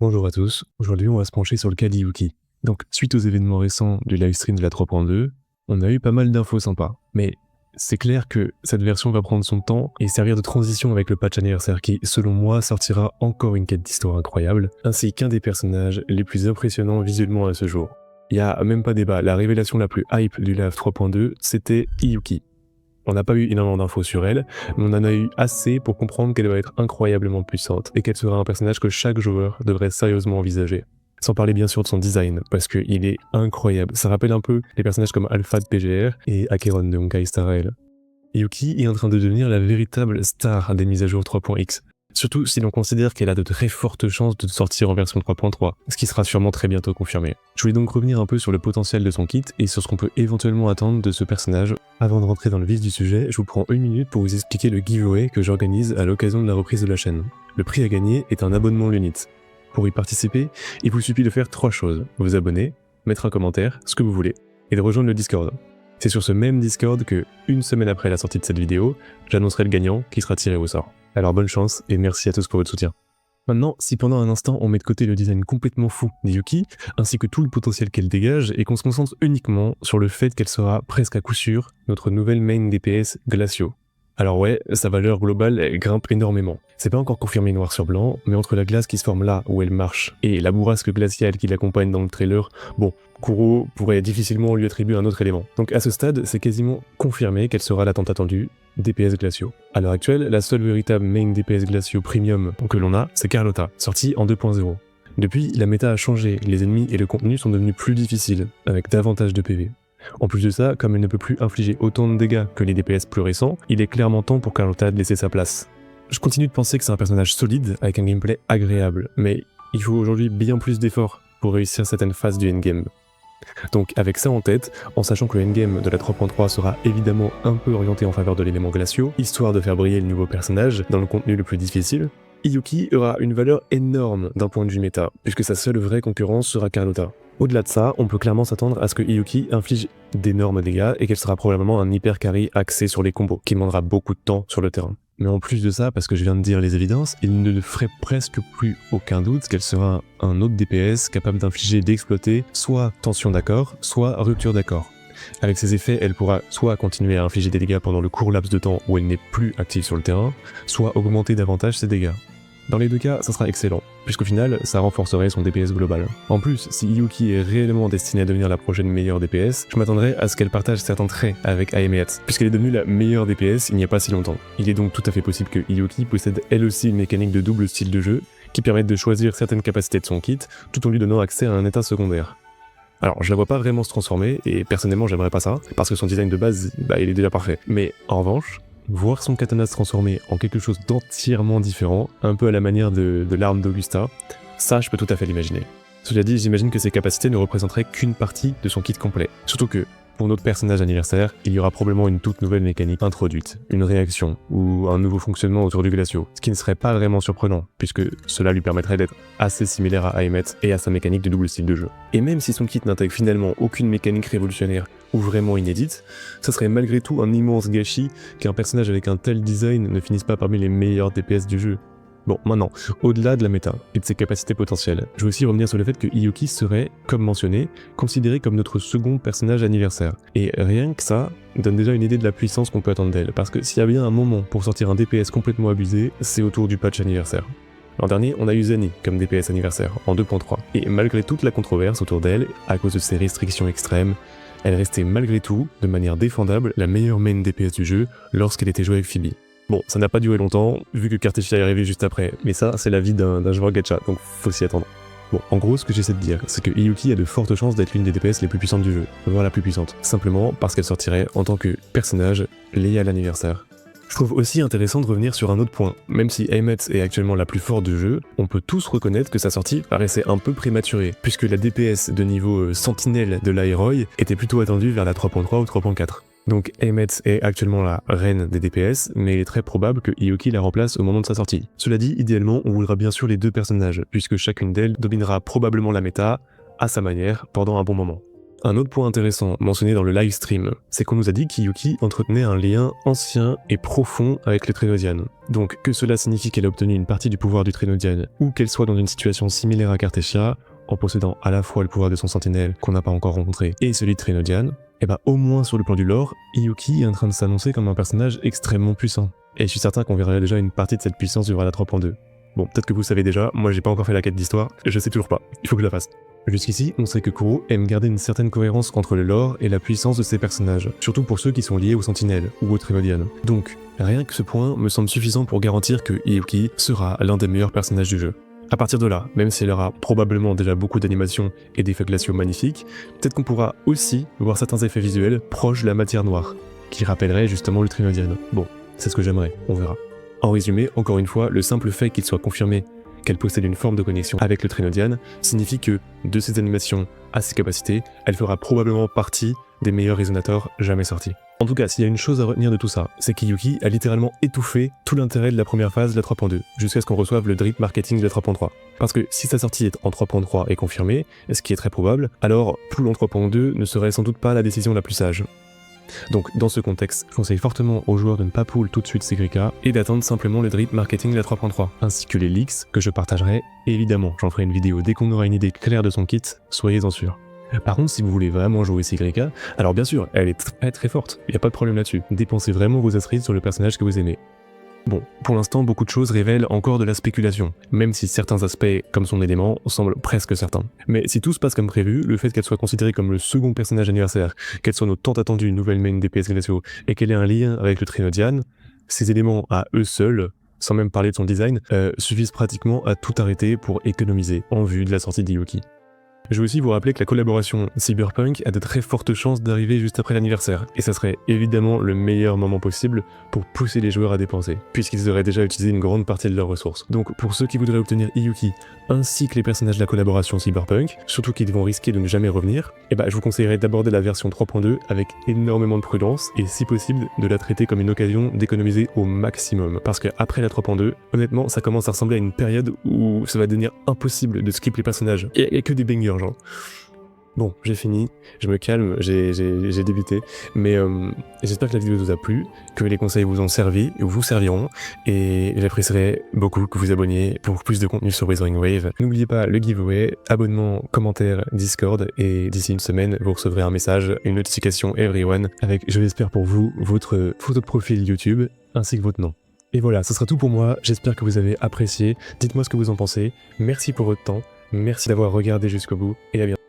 Bonjour à tous, aujourd'hui on va se pencher sur le cas d'Iyuki. Donc suite aux événements récents du livestream de la 3.2, on a eu pas mal d'infos sympas, mais c'est clair que cette version va prendre son temps et servir de transition avec le patch anniversaire qui, selon moi, sortira encore une quête d'histoire incroyable, ainsi qu'un des personnages les plus impressionnants visuellement à ce jour. Il y a même pas débat, la révélation la plus hype du live 3.2, c'était Iyuki. On n'a pas eu énormément d'infos sur elle, mais on en a eu assez pour comprendre qu'elle doit être incroyablement puissante et qu'elle sera un personnage que chaque joueur devrait sérieusement envisager. Sans parler bien sûr de son design, parce qu'il est incroyable. Ça rappelle un peu les personnages comme Alpha de PGR et Acheron de Honkai Star Rail. Yuki est en train de devenir la véritable star des mises à jour 3.x. Surtout si l'on considère qu'elle a de très fortes chances de sortir en version 3.3, ce qui sera sûrement très bientôt confirmé. Je voulais donc revenir un peu sur le potentiel de son kit et sur ce qu'on peut éventuellement attendre de ce personnage. Avant de rentrer dans le vif du sujet, je vous prends une minute pour vous expliquer le giveaway que j'organise à l'occasion de la reprise de la chaîne. Le prix à gagner est un abonnement l'unit. Pour y participer, il vous suffit de faire 3 choses. Vous abonner, mettre un commentaire, ce que vous voulez, et de rejoindre le Discord. C'est sur ce même Discord que, une semaine après la sortie de cette vidéo, j'annoncerai le gagnant qui sera tiré au sort. Alors bonne chance et merci à tous pour votre soutien. Maintenant, si pendant un instant on met de côté le design complètement fou d'Iyuki, ainsi que tout le potentiel qu'elle dégage, et qu'on se concentre uniquement sur le fait qu'elle sera presque à coup sûr notre nouvelle main DPS Glacio. Alors ouais, sa valeur globale elle grimpe énormément. C'est pas encore confirmé noir sur blanc, mais entre la glace qui se forme là où elle marche et la bourrasque glaciale qui l'accompagne dans le trailer, bon, Kuro pourrait difficilement lui attribuer un autre élément. Donc à ce stade, c'est quasiment confirmé qu'elle sera la tant attendue DPS Glacio. À l'heure actuelle, la seule véritable main DPS Glacio premium que l'on a, c'est Carlotta, sortie en 2.0. Depuis, la méta a changé, les ennemis et le contenu sont devenus plus difficiles, avec davantage de PV. En plus de ça, comme elle ne peut plus infliger autant de dégâts que les DPS plus récents, il est clairement temps pour Carlotta de laisser sa place. Je continue de penser que c'est un personnage solide, avec un gameplay agréable, mais il faut aujourd'hui bien plus d'efforts pour réussir certaines phases du endgame. Donc avec ça en tête, en sachant que le endgame de la 3.3 sera évidemment un peu orienté en faveur de l'élément glaciaux, histoire de faire briller le nouveau personnage dans le contenu le plus difficile, Iyuki aura une valeur énorme d'un point de vue méta, puisque sa seule vraie concurrence sera Carlotta. Au-delà de ça, on peut clairement s'attendre à ce que Iyuki inflige d'énormes dégâts et qu'elle sera probablement un hyper carry axé sur les combos, qui demandera beaucoup de temps sur le terrain. Mais en plus de ça, parce que je viens de dire les évidences, il ne ferait presque plus aucun doute qu'elle sera un autre DPS capable d'infliger, d'exploiter, soit tension d'accord, soit rupture d'accord. Avec ces effets, elle pourra soit continuer à infliger des dégâts pendant le court laps de temps où elle n'est plus active sur le terrain, soit augmenter davantage ses dégâts. Dans les deux cas, ça sera excellent, puisqu'au final, ça renforcerait son DPS global. En plus, si Iyuki est réellement destinée à devenir la prochaine meilleure DPS, je m'attendrais à ce qu'elle partage certains traits avec Aemeat, puisqu'elle est devenue la meilleure DPS il n'y a pas si longtemps. Il est donc tout à fait possible que Iyuki possède elle aussi une mécanique de double style de jeu, qui permette de choisir certaines capacités de son kit, tout en lui donnant accès à un état secondaire. Alors, je la vois pas vraiment se transformer, et personnellement j'aimerais pas ça, parce que son design de base, il est déjà parfait. Mais en revanche, voir son katana se transformer en quelque chose d'entièrement différent, un peu à la manière de l'arme d'Augusta, ça je peux tout à fait l'imaginer. Cela dit, j'imagine que ses capacités ne représenteraient qu'une partie de son kit complet. Surtout que, pour notre personnage anniversaire, il y aura probablement une toute nouvelle mécanique introduite, une réaction, ou un nouveau fonctionnement autour du glacio, ce qui ne serait pas vraiment surprenant, puisque cela lui permettrait d'être assez similaire à Aemet et à sa mécanique de double style de jeu. Et même si son kit n'intègre finalement aucune mécanique révolutionnaire, ou vraiment inédite, ça serait malgré tout un immense gâchis qu'un personnage avec un tel design ne finisse pas parmi les meilleurs DPS du jeu. Bon, maintenant, au-delà de la méta et de ses capacités potentielles, je veux aussi revenir sur le fait que Iyuki serait, comme mentionné, considéré comme notre second personnage anniversaire. Et rien que ça donne déjà une idée de la puissance qu'on peut attendre d'elle, parce que s'il y a bien un moment pour sortir un DPS complètement abusé, c'est autour du patch anniversaire. L'an dernier, on a eu Zani comme DPS anniversaire, en 2.3, et malgré toute la controverse autour d'elle, à cause de ses restrictions extrêmes, elle restait malgré tout, de manière défendable, la meilleure main DPS du jeu lorsqu'elle était jouée avec Phoebe. Bon, ça n'a pas duré longtemps, vu que Cartesia est arrivé juste après, mais ça, c'est la vie d'un joueur gacha, donc faut s'y attendre. Bon, en gros, ce que j'essaie de dire, c'est que Iyuki a de fortes chances d'être l'une des DPS les plus puissantes du jeu, voire la plus puissante, simplement parce qu'elle sortirait en tant que personnage lié à l'anniversaire. Je trouve aussi intéressant de revenir sur un autre point. Même si Aemet est actuellement la plus forte du jeu, on peut tous reconnaître que sa sortie paraissait un peu prématurée, puisque la DPS de niveau sentinelle de l'Aeroy était plutôt attendue vers la 3.3 ou 3.4. Donc Aemet est actuellement la reine des DPS, mais il est très probable que Iyuki la remplace au moment de sa sortie. Cela dit, idéalement, on voudra bien sûr les deux personnages, puisque chacune d'elles dominera probablement la méta, à sa manière, pendant un bon moment. Un autre point intéressant mentionné dans le live stream, c'est qu'on nous a dit qu'Iyuki entretenait un lien ancien et profond avec les Trénodianes. Donc que cela signifie qu'elle a obtenu une partie du pouvoir du Trénodiane, ou qu'elle soit dans une situation similaire à Cartesia, en possédant à la fois le pouvoir de son sentinelle qu'on n'a pas encore rencontré et celui de Trénodiane, et bah au moins sur le plan du lore, Iyuki est en train de s'annoncer comme un personnage extrêmement puissant. Et je suis certain qu'on verra déjà une partie de cette puissance durant la 3.2. Bon, peut-être que vous savez déjà, moi j'ai pas encore fait la quête d'histoire, je sais toujours pas, il faut que je la fasse. Jusqu'ici, on sait que Kuro aime garder une certaine cohérence entre le lore et la puissance de ses personnages, surtout pour ceux qui sont liés aux Sentinelles ou aux Trénodianes. Donc, rien que ce point me semble suffisant pour garantir que Iyuki sera l'un des meilleurs personnages du jeu. À partir de là, même si elle aura probablement déjà beaucoup d'animations et d'effets glaciaux magnifiques, peut-être qu'on pourra aussi voir certains effets visuels proches de la matière noire, qui rappelleraient justement le Trénodiane. Bon, c'est ce que j'aimerais, on verra. En résumé, encore une fois, le simple fait qu'il soit confirmé qu'elle possède une forme de connexion avec le Trénodiane signifie que, de ses animations à ses capacités, elle fera probablement partie des meilleurs résonateurs jamais sortis. En tout cas, s'il y a une chose à retenir de tout ça, c'est qu'Iyuki a littéralement étouffé tout l'intérêt de la première phase de la 3.2, jusqu'à ce qu'on reçoive le drip marketing de la 3.3. Parce que si sa sortie est en 3.3 et confirmée, ce qui est très probable, alors plus en 3.2 ne serait sans doute pas la décision la plus sage. Donc dans ce contexte, je conseille fortement aux joueurs de ne pas pull tout de suite Segrika et d'attendre simplement le drip marketing de la 3.3, ainsi que les leaks que je partagerai, et évidemment j'en ferai une vidéo dès qu'on aura une idée claire de son kit, soyez-en sûrs. Par contre, si vous voulez vraiment jouer Segrika, alors bien sûr, elle est très forte, y a pas de problème là-dessus. Dépensez vraiment vos astrides sur le personnage que vous aimez. Bon, pour l'instant, beaucoup de choses révèlent encore de la spéculation, même si certains aspects, comme son élément, semblent presque certains. Mais si tout se passe comme prévu, le fait qu'elle soit considérée comme le second personnage anniversaire, qu'elle soit notre tant attendue nouvelle main DPS Glacio, et qu'elle ait un lien avec le Trénodiane, ces éléments à eux seuls, sans même parler de son design, suffisent pratiquement à tout arrêter pour économiser en vue de la sortie d'Iyuki. Je veux aussi vous rappeler que la collaboration Cyberpunk a de très fortes chances d'arriver juste après l'anniversaire, et ça serait évidemment le meilleur moment possible pour pousser les joueurs à dépenser, puisqu'ils auraient déjà utilisé une grande partie de leurs ressources. Donc pour ceux qui voudraient obtenir Iyuki, ainsi que les personnages de la collaboration Cyberpunk, surtout qu'ils vont risquer de ne jamais revenir, je vous conseillerais d'aborder la version 3.2 avec énormément de prudence, et si possible, de la traiter comme une occasion d'économiser au maximum. Parce qu'après la 3.2, honnêtement, ça commence à ressembler à une période où ça va devenir impossible de skip les personnages. Il y a que des bangers. Bon, j'ai fini, je me calme, j'ai débuté, mais j'espère que la vidéo vous a plu, que les conseils vous ont servi, ou vous serviront, et j'apprécierais beaucoup que vous abonniez pour plus de contenu sur Withering Wave. N'oubliez pas le giveaway, abonnement, commentaire, Discord, et d'ici une semaine, vous recevrez un message, une notification everyone, avec, je l'espère pour vous, votre photo de profil YouTube, ainsi que votre nom. Et voilà, ce sera tout pour moi, j'espère que vous avez apprécié, dites-moi ce que vous en pensez, merci pour votre temps, merci d'avoir regardé jusqu'au bout, et à bientôt.